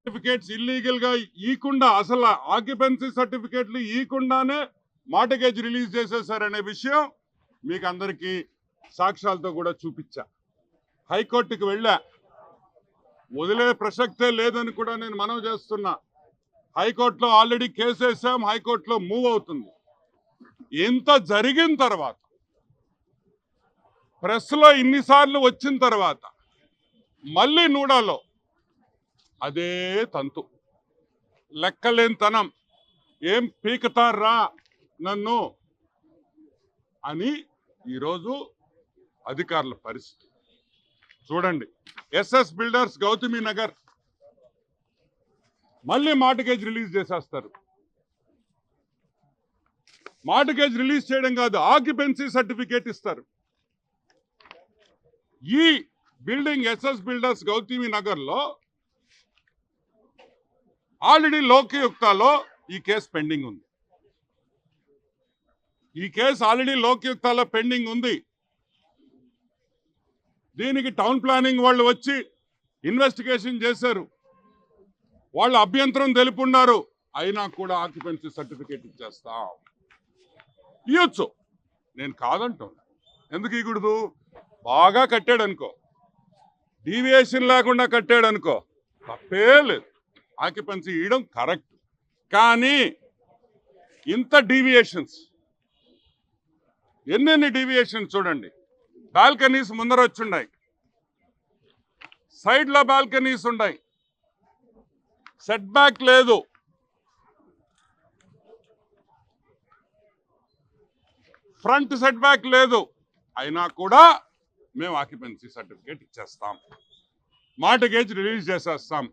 Certificates illegal గా ఈకుండా అసలు ఆక్యుపెన్సీ సర్టిఫికేట్లు ఈకుండానే మార్టిగేజ్ రిలీజ్ చేసేసారనే విషయం మీకు అందరికీ సాక్ష్యాలతో కూడా చూపించా. హైకోర్టుకి వెళ్ళా, వదిలే ప్రసక్తే లేదని కూడా నేను మనవి చేస్తున్నా. హైకోర్టులో ఆల్రెడీ కేసు వేసాం, హైకోర్టులో మూవ్ అవుతుంది. ఇంత జరిగిన తర్వాత, ప్రెస్లో ఇన్నిసార్లు వచ్చిన తర్వాత మళ్ళీ నూడాలో అదే తంతు, లెక్కలేనితనం, ఏం పీకతారా నన్ను అని ఈరోజు అధికారుల పరిస్థితి చూడండి. ఎస్ఎస్ బిల్డర్స్ గౌతమి నగర్ మళ్ళీ మార్టిగేజ్ రిలీజ్ చేసేస్తారు. మార్టిగేజ్ రిలీజ్ చేయడం కాదు, ఆక్యుపెన్సీ సర్టిఫికేట్ ఇస్తారు. ఈ building SS builders Gautami Nagar లో ఆల్రెడీ లోకయుక్తలో ఈ కేసు పెండింగ్ ఉంది. ఈ కేసు ఆల్రెడీ లోకయుక్తలో పెండింగ్ ఉంది. దీనికి టౌన్ ప్లానింగ్ వాళ్ళు వచ్చి ఇన్వెస్టిగేషన్ చేశారు. వాళ్ళు అభ్యంతరం తెలుపున్నారు. అయినా కూడా ఆక్యుపెన్సీ సర్టిఫికేట్ ఇచ్చేస్తాం. ఇవ్వచ్చు, నేను కాదంటున్నా. ఎందుకు ఇవ్వకూడదు? బాగా కట్టాడు అనుకో, డీవియేషన్ లేకుండా కట్టాడు అనుకో, తప్పే లేదు. ఆక్యుపెన్సీ ఇవ్వడం కరెక్ట్. కానీ ఇంత డీవియేషన్స్, ఎన్నెన్ని డీవియేషన్స్ చూడండి. బాల్కనీస్ ముందర వచ్చున్నాయి, సైడ్లో బాల్కనీస్ ఉన్నాయి, సెట్ బ్యాక్ లేదు, ఫ్రంట్ సెట్ బ్యాక్ లేదు. అయినా కూడా మేము ఆక్యుపెన్సీ సర్టిఫికేట్ ఇచ్చేస్తాం, మార్టిగేజ్ రిలీజ్ చేసేస్తాం.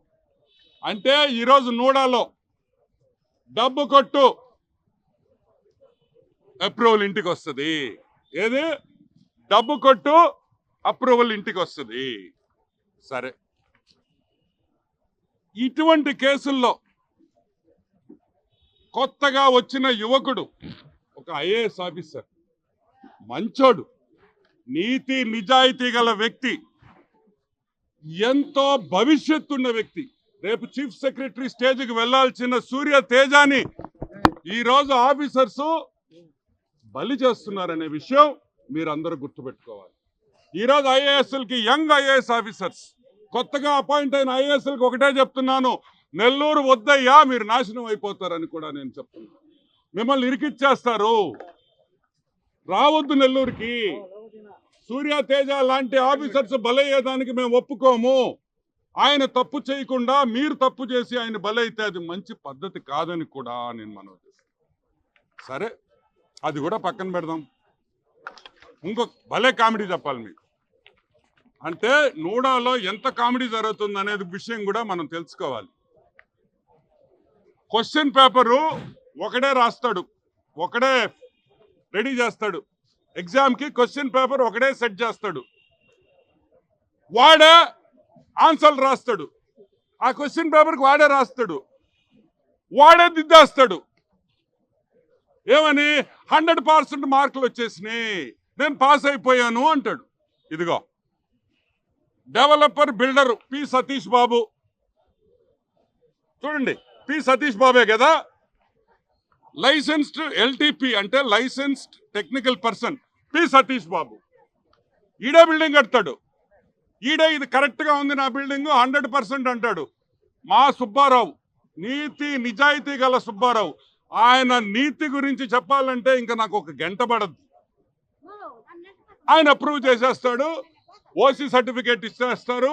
అంటే ఈరోజు నూడాలో డబ్బు కొట్టు అప్రూవల్ ఇంటికి వస్తుంది. ఏది? డబ్బు కొట్టు అప్రూవల్ ఇంటికి వస్తుంది. సరే, ఇటువంటి కేసుల్లో కొత్తగా వచ్చిన యువకుడు, ఒక ఐఏఎస్ ఆఫీసర్, మంచోడు, నీతి నిజాయితీ గల వ్యక్తి, ఎంతో భవిష్యత్తు ఉన్న వ్యక్తి, రేపు చీఫ్ సెక్రటరీ స్టేజ్కి వెళ్లాల్సిన సూర్య తేజాని ఈరోజు ఆఫీసర్స్ బలి చేస్తున్నారనే విషయం మీరందరూ గుర్తుపెట్టుకోవాలి. ఈరోజు ఐఏఎస్ఎల్కి, యంగ్ ఐఏఎస్ ఆఫీసర్స్, కొత్తగా అపాయింట్ అయిన ఐఏఎస్ఎల్కి ఒకటే చెప్తున్నాను, నెల్లూరు వద్దయ్యా, మీరు నాశనం అయిపోతారని కూడా నేను చెప్తున్నాను. మిమ్మల్ని ఇరికిచ్చేస్తారు, రావద్దు నెల్లూరుకి. సూర్య తేజ లాంటి ఆఫీసర్స్ బలయ్యేదానికి మేము ఒప్పుకోము. ఆయన తప్పు చేయకుండా మీరు తప్పు చేసి ఆయన బలైతే అది మంచి పద్ధతి కాదని కూడా నేను మనవి చేస్తాను. సరే, అది కూడా పక్కన పెడదాం. ఇంకో భలే కామెడీ చెప్పాలి మీకు. అంటే నూడాలో ఎంత కామెడీ జరుగుతుంది అనేది విషయం కూడా మనం తెలుసుకోవాలి. క్వశ్చన్ పేపరు ఒకడే రాస్తాడు, ఒకడే రెడీ చేస్తాడు. ఎగ్జామ్కి క్వశ్చన్ పేపర్ ఒకడే సెట్ చేస్తాడు, వాడే ఆన్సర్లు రాస్తాడు. ఆ క్వశ్చన్ పేపర్కి వాడే రాస్తాడు, వాడే దిద్దేస్తాడు. ఏమని? 100% మార్కులు వచ్చేసినాయి, నేను పాస్ అయిపోయాను అంటాడు. ఇదిగో developer builder P Satish Babu, చూడండి, పి సతీష్ బాబే కదా. లైసెన్స్డ్ ఎల్టీపీ అంటే licensed technical person P Satish Babu. ఈడే బిల్డింగ్ కడతాడు, ఈడే ఇది కరెక్ట్గా ఉంది నా బిల్డింగ్ 100% అంటాడు. మా సుబ్బారావు, నీతి నిజాయితీ గల సుబ్బారావు, ఆయన నీతి గురించి చెప్పాలంటే ఇంకా నాకు ఒక గంట పడద్దు. ఆయన అప్రూవ్ చేసేస్తాడు, ఓసీ సర్టిఫికేట్ ఇచ్చేస్తారు,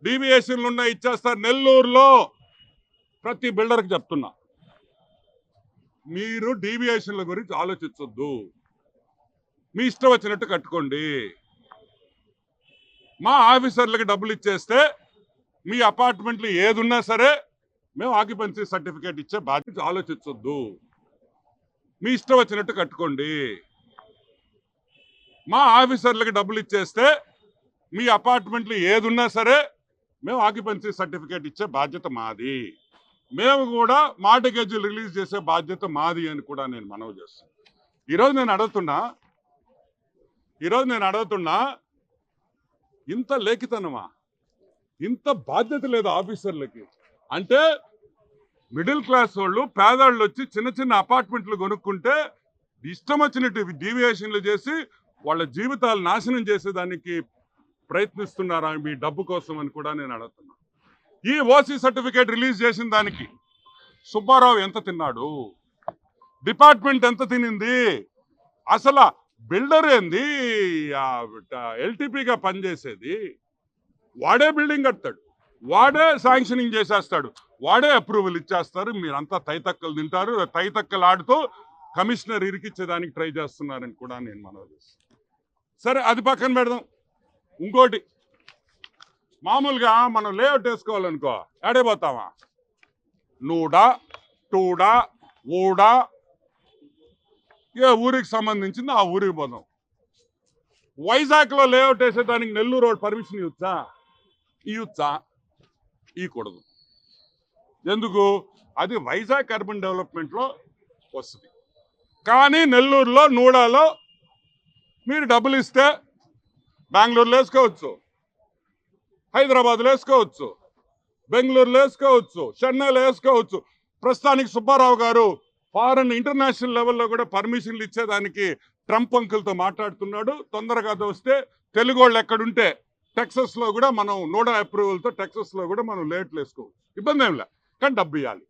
డీవియేషన్లు ఉన్నాయి ఇచ్చేస్తారు. నెల్లూరులో ప్రతి బిల్డర్కి చెప్తున్నా, మీరు డీవియేషన్ల గురించి ఆలోచించొద్దు, మీ ఇష్టం వచ్చినట్టు కట్టుకోండి. మా ఆఫీసర్లకు డబ్బులు ఇచ్చేస్తే మీ అపార్ట్మెంట్లు ఏదున్నా సరే మేము ఆక్యుపెన్సీ సర్టిఫికేట్ ఇచ్చే బాధ్యత. ఆలోచించొద్దు, మీ ఇష్టం వచ్చినట్టు కట్టుకోండి. మా ఆఫీసర్లకు డబ్బులు ఇచ్చేస్తే మీ అపార్ట్మెంట్లు ఏదున్నా సరే మేము ఆక్యుపెన్సీ సర్టిఫికేట్ ఇచ్చే బాధ్యత మాది. మేము కూడా మార్టిగేజ్ రిలీజ్ చేసే బాధ్యత మాది అని కూడా నేను మనవి చేస్తాను. ఈరోజు నేను అడుగుతున్నా, ఇంత లేఖితనమా, ఇంత బాధ్యత లేదు ఆఫీసర్లకి. అంటే మిడిల్ క్లాస్ వాళ్ళు పేదవాళ్ళు వచ్చి చిన్న చిన్న అపార్ట్మెంట్లు కొనుక్కుంటే ఇష్టం వచ్చినట్టు డీవియేషన్లు చేసి వాళ్ళ జీవితాలు నాశనం చేసేదానికి ప్రయత్నిస్తున్నారా మీ డబ్బు కోసం అని కూడా నేను అడుగుతున్నా. ఈ ఓసీ సర్టిఫికేట్ రిలీజ్ చేసిన దానికి సుబ్బారావు ఎంత తిన్నాడు, డిపార్ట్మెంట్ ఎంత తినింది, అసలు బిల్డర్ ఏంది, ఎల్టీపీగా పనిచేసేది వాడే బిల్డింగ్ కడతాడు, వాడే శాంక్షనింగ్ చేసేస్తాడు, వాడే అప్రూవల్ ఇచ్చేస్తారు. మీరంతా తైతక్కలు తింటారు, తైతక్కలు ఆడుతూ కమిషనర్ ఇరికిచ్చేదానికి ట్రై చేస్తున్నారని కూడా నేను మనవి చేస్తాను. సరే, అది పక్కన పెడదాం. ఇంకోటి, మామూలుగా మనం లేఅవుట్ వేసుకోవాలనుకో ఏడైపోతామా, నూడా టూడా ఊడా ఏ ఊరికి సంబంధించింది ఆ ఊరికి పోదాం. వైజాగ్లో లేఅవుట్ వేసేదానికి నెల్లూరు రోడ్ పర్మిషన్ ఇవ్వచ్చా? ఇవ్వకూడదు. ఎందుకు? అది వైజాగ్ అర్బన్ డెవలప్మెంట్లో వస్తుంది. కానీ నెల్లూరులో నూడాలో మీరు డబ్బులు ఇస్తే బెంగళూరులో వేసుకోవచ్చు, హైదరాబాద్లో వేసుకోవచ్చు, బెంగళూరులో వేసుకోవచ్చు, చెన్నైలో వేసుకోవచ్చు. ప్రస్తుతానికి సుబ్బారావు గారు ఫారెన్ ఇంటర్నేషనల్ లెవెల్లో కూడా పర్మిషన్లు ఇచ్చేదానికి ట్రంప్ అంకుల్తో మాట్లాడుతున్నాడు. తొందరగా వస్తే తెలుగు వాళ్ళు ఎక్కడుంటే టెక్సస్లో కూడా మనం నోడా అప్రూవల్తో టెక్సస్లో కూడా మనం లేట్లు వేసుకోవచ్చు, ఇబ్బంది ఏం లే. కానీ డబ్బు ఇవ్వాలి,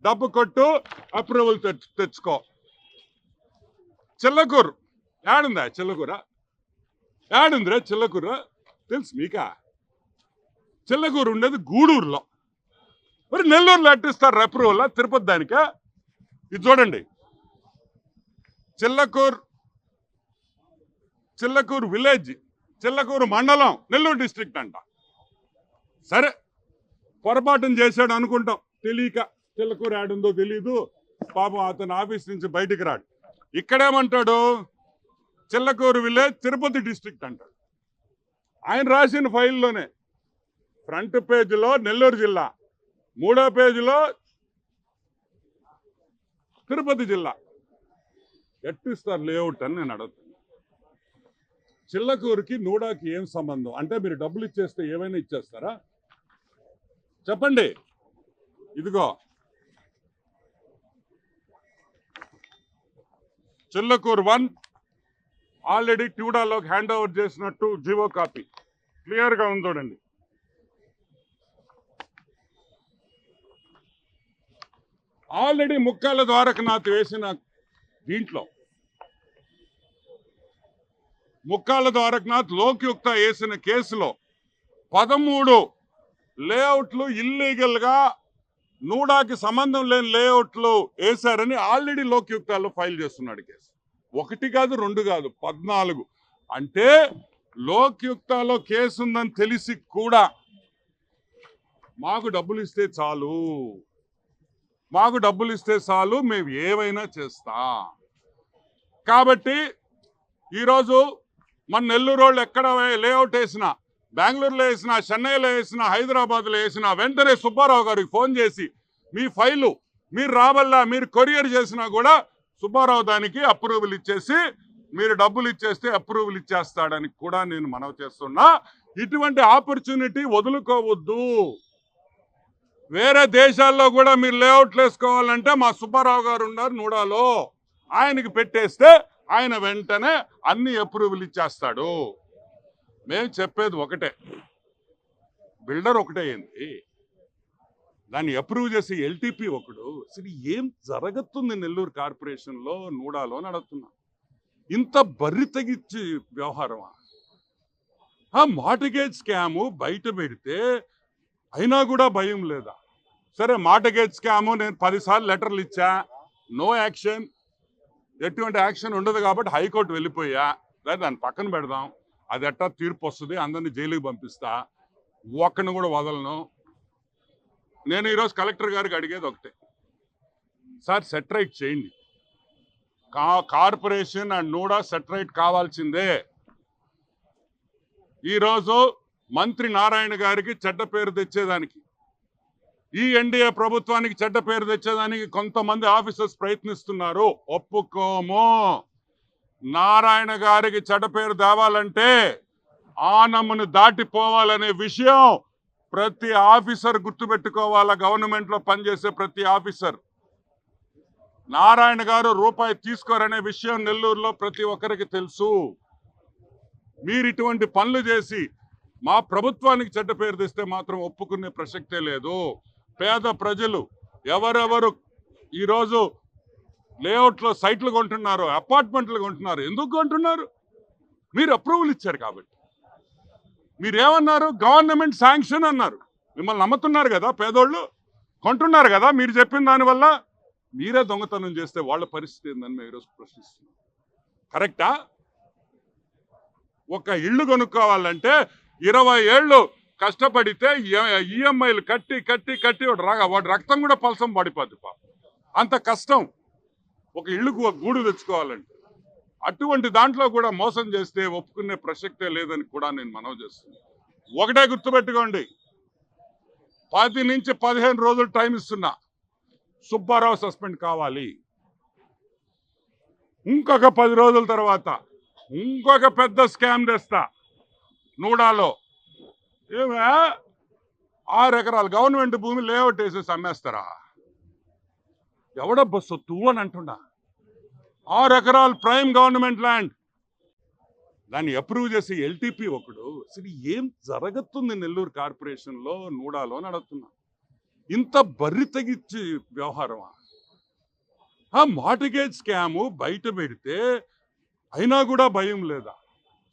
డబ్బు కొట్టు, అప్రూవల్ తెచ్చుకో. చిల్లకూరు ఏడుందా? చిల్లకూర ఏడుందిరా? చిల్లకూర తెలుసు మీకా? చిల్లకూరు ఉండేది గూడూరులో. మరి నెల్లూరులో అట్టిస్తారు అప్రూవల్ తిరుపతి దానికా? ఇది చూడండి, చిల్లకూరు విలేజ్, చిల్లకూరు మండలం, నెల్లూరు డిస్ట్రిక్ట్ అంట. సరే, పొరపాటున చేశాడు అనుకుంటాం, తెలియక. చిల్లకూరు యాడుందో తెలీదు పాపం, అతను ఆఫీస్ నుంచి బయటికి రాడు. ఇక్కడేమంటాడు, చిల్లకూరు విలేజ్ తిరుపతి డిస్ట్రిక్ట్ అంటాడు. ఆయన రాసిన ఫైల్లోనే ఫ్రంట్ పేజీలో నెల్లూరు జిల్లా, మూడో పేజీలో తిరుపతి జిల్లా. ఎట్టిస్తారు లేఅవుట్ అని నేను అడుగుతాను. చిల్లకూరుకి నూడాకి ఏం సంబంధం? అంటే మీరు డబ్బులు ఇచ్చేస్తే ఏమైనా ఇచ్చేస్తారా? చెప్పండి. ఇదిగో చిల్లకూరు 1 ఆల్రెడీ ట్యూడాలోకి హ్యాండ్ ఓవర్ చేసినట్టు జీవో కాపీ క్లియర్గా ఉంది చూడండి. ఆల్రెడీ ముక్కాల ద్వారకనాథ్ వేసిన దీంట్లో ముక్కాల ద్వారకనాథ్ లోక్యుక్త వేసిన కేసులో 13 లేఅవుట్లు ఇల్లీగల్గా నూడాకి సంబంధం లేని లేఅవుట్లు వేశారని ఆల్రెడీ లోక్యుక్తాల్లో ఫైల్ చేస్తున్నాడు కేసు. 1 కాదు 2 కాదు 14. అంటే లోక్యుక్తాలో కేసు ఉందని తెలిసి కూడా మాకు డబ్బులు ఇస్తే చాలు, మాకు డబ్బులు ఇస్తే చాలు, మేము ఏమైనా చేస్తాం. కాబట్టి ఈరోజు మన నెల్లూరు వాళ్ళు ఎక్కడ లేఅవుట్ వేసినా, బెంగళూరులో వేసినా, చెన్నైలో వేసినా, హైదరాబాద్లో వేసినా వెంటనే సుబ్బారావు గారికి ఫోన్ చేసి మీ ఫైలు మీరు రాబల్లా, మీరు కొరియర్ చేసినా కూడా సుబ్బారావు దానికి అప్రూవల్ ఇచ్చేసి మీరు డబ్బులు ఇచ్చేస్తే అప్రూవల్ ఇచ్చేస్తాడని కూడా నేను మనవి చేస్తున్నా. ఇటువంటి ఆపర్చునిటీ వదులుకోవద్దు. వేరే దేశాల్లో కూడా మీరు లేఅవుట్లు వేసుకోవాలంటే మా సుబ్బారావు గారు ఉన్నారు నూడాలో, ఆయనకి పెట్టేస్తే ఆయన వెంటనే అన్ని అప్రూవల్ ఇచ్చేస్తాడు. మేము చెప్పేది ఒకటే, బిల్డర్ ఒకటే ఏంది, దాన్ని అప్రూవ్ చేసే ఎల్టీపీ ఒకడు. అసలు ఏం జరుగుతుంది నెల్లూరు కార్పొరేషన్లో నూడాలో నడుస్తున్నా? ఇంత బర్రి తగ్గించి వ్యవహారమా? మార్టిగేజ్ స్కాము బయట పెడితే అయినా కూడా భయం లేదా? సరే, మార్టిగేజ్ స్కాము నేను 10 సార్లు లెటర్లు ఇచ్చా, నో యాక్షన్, ఎటువంటి యాక్షన్ ఉండదు కాబట్టి హైకోర్టు వెళ్ళిపోయా. దాన్ని పక్కన పెడదాం, అది ఎట్టా తీర్పు వస్తుంది, అందరినీ జైలుకి పంపిస్తా, ఒక్కడిని కూడా వదలను. నేను ఈరోజు కలెక్టర్ గారికి అడిగేది ఒకటే, సార్ సెటరైట్ చేయండి, కార్పొరేషన్ అండ్ నూడా సెటరైట్ కావాల్సిందే. ఈరోజు మంత్రి నారాయణ గారికి చెడ్డ పేరు తెచ్చేదానికి, ఈ ఎన్డీఏ ప్రభుత్వానికి చెడ్డ పేరు తెచ్చేదానికి కొంతమంది ఆఫీసర్స్ ప్రయత్నిస్తున్నారు. ఒప్పుకోము. నారాయణ గారికి చెడ్డ పేరు తేవాలంటే ఆనమ్మను దాటిపోవాలనే విషయం ప్రతి ఆఫీసర్ గుర్తుపెట్టుకోవాలా, గవర్నమెంట్లో పనిచేసే ప్రతి ఆఫీసర్. నారాయణ గారు రూపాయి తీసుకోరనే విషయం నెల్లూరులో ప్రతి ఒక్కరికి తెలుసు. మీరు ఇటువంటి పనులు చేసి మా ప్రభుత్వానికి చెడ్డ పేరు తెస్తే మాత్రం ఒప్పుకునే ప్రసక్తే లేదు. పేద ప్రజలు ఎవరెవరు ఈరోజు లేఅవుట్లో సైట్లు కొంటున్నారు, అపార్ట్మెంట్లు కొంటున్నారు, ఎందుకు కొంటున్నారు? మీరు అప్రూవల్ ఇచ్చారు కాబట్టి. మీరేమన్నారు? గవర్నమెంట్ శాంక్షన్ అన్నారు. మిమ్మల్ని నమ్ముతున్నారు కదా పేదోళ్ళు, కొంటున్నారు కదా. మీరు చెప్పిన దానివల్ల మీరే దొంగతనం చేస్తే వాళ్ళ పరిస్థితి ఏందని మేము ఈరోజు ప్రశ్నిస్తున్నాం. కరెక్టా? ఒక ఇల్లు కొనుక్కోవాలంటే 20 ఏళ్ళు కష్టపడితే ఈఎంఐలు కట్టి కట్టి కట్టి వాడి రక్తం కూడా పలసం పడిపోద్ది పాపం. అంత కష్టం ఒక ఇల్లుకు ఒక గూడు తెచ్చుకోవాలంటే. అటువంటి దాంట్లో కూడా మోసం చేస్తే ఒప్పుకునే ప్రసక్తే లేదని కూడా నేను మనవి చేస్తున్నాను. ఒకటే గుర్తుపెట్టుకోండి, 10 నుంచి 15 రోజులు టైం ఇస్తున్నా. సుబ్బారావు సస్పెండ్ కావాలి. ఇంకొక 10 రోజుల తర్వాత ఇంకొక పెద్ద స్కామ్ తెస్తా నూడాలో. ఏమే 6 ఎకరాలు గవర్నమెంట్ భూమి లేఅవుట్ వేసేసి అమ్మేస్తారా? ఎవడబ్బా సొత్తు అని అంటున్నా. 6 ఎకరాలు ప్రైమ్ గవర్నమెంట్ ల్యాండ్, దాన్ని అప్రూవ్ చేసి ఎల్టీపీ ఒకడు. అసలు ఏం జరుగుతుంది నెల్లూరు కార్పొరేషన్లో, నూడాలో నడుతున్నా? ఇంత బర్రి తగ్గించి వ్యవహారమా? ఆ మార్టిగేజ్ స్కాము బయట పెడితే అయినా కూడా భయం లేదా?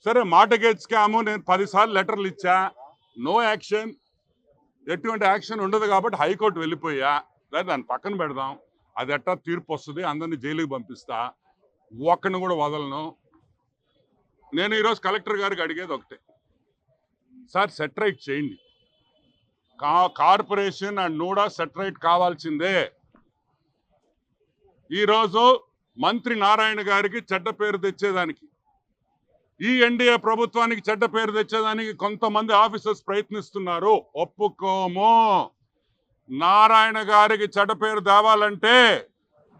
సరే, మార్టిగేజ్ స్కాము నేను 10 సార్లు లెటర్లు ఇచ్చా, నో యాక్షన్, ఎటువంటి యాక్షన్ ఉండదు కాబట్టి హైకోర్టు వెళ్ళిపోయా. దాన్ని పక్కన పెడదాం, అది ఎట్టా తీర్పు వస్తుంది, అందరినీ జైలుకి పంపిస్తా, ఒక్కడిని కూడా వదలను. నేను ఈరోజు కలెక్టర్ గారికి అడిగేది ఒకటే, సార్ సెటరైట్ చేయండి. కార్పొరేషన్ అండ్ నూడా సెటరైట్ కావాల్సిందే. ఈరోజు మంత్రి నారాయణ గారికి చెడ్డ పేరు తెచ్చేదానికి, ఈ ఎన్డీఏ ప్రభుత్వానికి చెడ్డ పేరు తెచ్చేదానికి కొంతమంది ఆఫీసర్స్ ప్రయత్నిస్తున్నారు. ఒప్పుకోము. నారాయణ గారికి చెడ్డ పేరు తేవాలంటే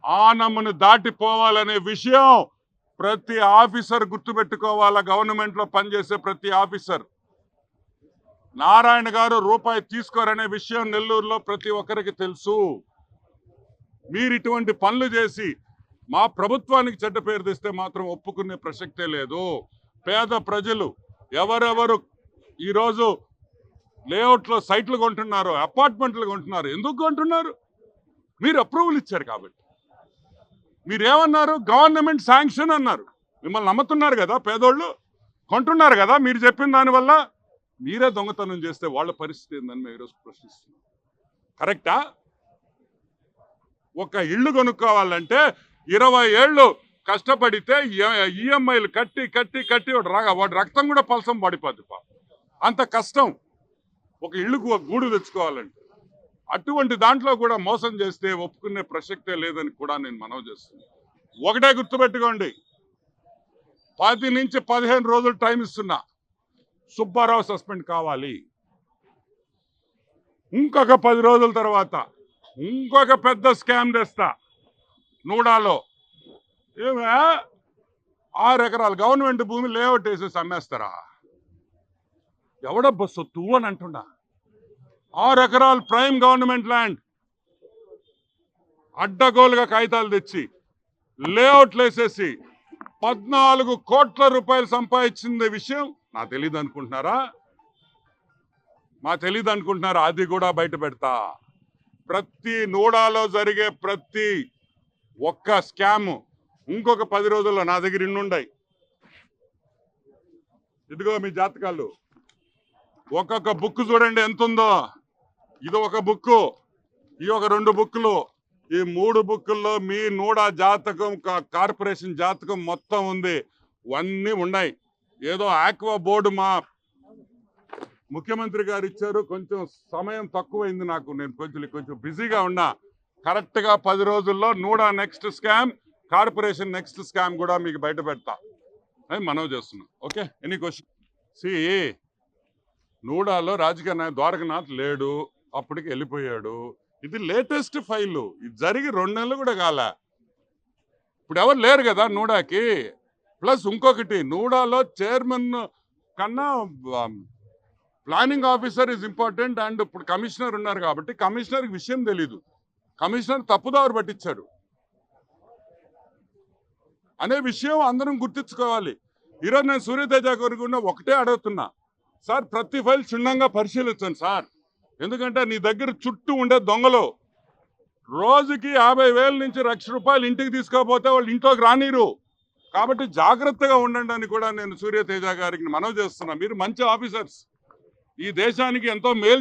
ఆనమ్మను దాటిపోవాలనే విషయం ప్రతి ఆఫీసర్ గుర్తుపెట్టుకోవాలా, గవర్నమెంట్లో పనిచేసే ప్రతి ఆఫీసర్. నారాయణ గారు రూపాయి తీసుకోరనే విషయం నెల్లూరులో ప్రతి ఒక్కరికి తెలుసు. మీరు ఇటువంటి పనులు చేసి మా ప్రభుత్వానికి చెడ్డ పేరు తెస్తే మాత్రం ఒప్పుకునే ప్రసక్తే లేదు. పేద ప్రజలు ఎవరెవరు ఈరోజు లేఅవుట్లో సైట్లు కొంటున్నారు, అపార్ట్మెంట్లు కొంటున్నారు, ఎందుకు కొంటున్నారు? మీరు అప్రూవల్ ఇచ్చారు కాబట్టి. మీరేమన్నారు? గవర్నమెంట్ శాంక్షన్ అన్నారు. మిమ్మల్ని నమ్ముతున్నారు కదా పేదోళ్ళు, కొంటున్నారు కదా. మీరు చెప్పిన దానివల్ల మీరే దొంగతనం చేస్తే వాళ్ళ పరిస్థితి ఏందని మేము ఈరోజు ప్రశ్నిస్తున్నాం. కరెక్టా? ఒక ఇల్లు కొనుక్కోవాలంటే 20 ఏళ్ళు కష్టపడితే ఈఎంఐలు కట్టి కట్టి కట్టి వాడి రక్తం కూడా పలసం పడిపోద్ది పాపం. అంత కష్టం ఒక ఇల్లుకు ఒక గూడు తెచ్చుకోవాలంటే. అటువంటి దాంట్లో కూడా మోసం చేస్తే ఒప్పుకునే ప్రసక్తే లేదని కూడా నేను మనవి చేస్తున్నాను. ఒకటే గుర్తుపెట్టుకోండి, 10 నుంచి 15 రోజులు టైం ఇస్తున్నా. సుబ్బారావు సస్పెండ్ కావాలి. ఇంకొక 10 రోజుల తర్వాత ఇంకొక పెద్ద స్కామ్ తెస్తా నూడాలో. ఏమే 6 ఎకరాలు గవర్నమెంట్ భూమి లేఅవుట్ వేసేసి అమ్మేస్తారా? ఎవడబ్బా సొత్తు అని అంటున్నా. 6 ఎకరాలు ప్రైమ్ గవర్నమెంట్ ల్యాండ్, అడ్డగోలుగా కాగితాలు తెచ్చి లేఅవుట్లు వేసేసి 14 కోట్ల రూపాయలు సంపాదించింది విషయం నాకు తెలియదు అనుకుంటున్నారా? అది కూడా బయట పెడతా. ప్రతి నూడాలో జరిగే ప్రతి ఒక్క స్కామ్ ఇంకొక 10 రోజుల్లో నా దగ్గర ఇన్నుండాయి. ఇదిగో మీ జాతకాలు, ఒక్కొక్క బుక్ చూడండి ఎంత ఉందో. ఇది ఒక బుక్కు, ఈ ఒక 2 బుక్కులు, ఈ 3 బుక్కుల్లో మీ నూడా జాతకం, కార్పొరేషన్ జాతకం మొత్తం ఉంది. అన్నీ ఉన్నాయి. ఏదో ఆక్వా బోర్డు మా ముఖ్యమంత్రి గారు ఇచ్చారు, కొంచెం సమయం తక్కువైంది నాకు, నేను కొంచెం బిజీగా ఉన్నా. కరెక్ట్గా 10 రోజుల్లో NUDA next scam, corporation next scam కూడా మీకు బయట పెడతా అని మనవి చేస్తున్నాం. Okay, any question? నూడాలో రాజకీయ నాయకుడు ద్వారకనాథ్ లేడు, అప్పటికి వెళ్ళిపోయాడు. ఇది లేటెస్ట్ ఫైలు, ఇది జరిగి 2 నెలలు కూడా కాలే. ఇప్పుడు ఎవరు లేరు కదా నూడాకి. ప్లస్ ఇంకొకటి, నూడాలో చైర్మన్ కన్నా planning officer is important. And ఇప్పుడు కమిషనర్ ఉన్నారు కాబట్టి కమిషనర్కి విషయం తెలీదు, కమిషనర్ తప్పుదారు పట్టించాడు అనే విషయం అందరం గుర్తించుకోవాలి. ఈరోజు నేను సూర్యతేజ గారికి ఒకటే అడుగుతున్నా, సార్ ప్రతి ఫైల్ క్షుణ్ణంగా పరిశీలించండి సార్. ఎందుకంటే నీ దగ్గర చుట్టూ ఉండే దొంగలు రోజుకి 50,000 నుంచి ₹1,00,000 ఇంటికి తీసుకోకపోతే వాళ్ళు ఇంట్లోకి రానిరు. కాబట్టి జాగ్రత్తగా ఉండండి అని కూడా నేను సూర్యతేజ గారికి మనవి చేస్తున్నా. మీరు మంచి ఆఫీసర్స్, ఈ దేశానికి ఎంతో మేలు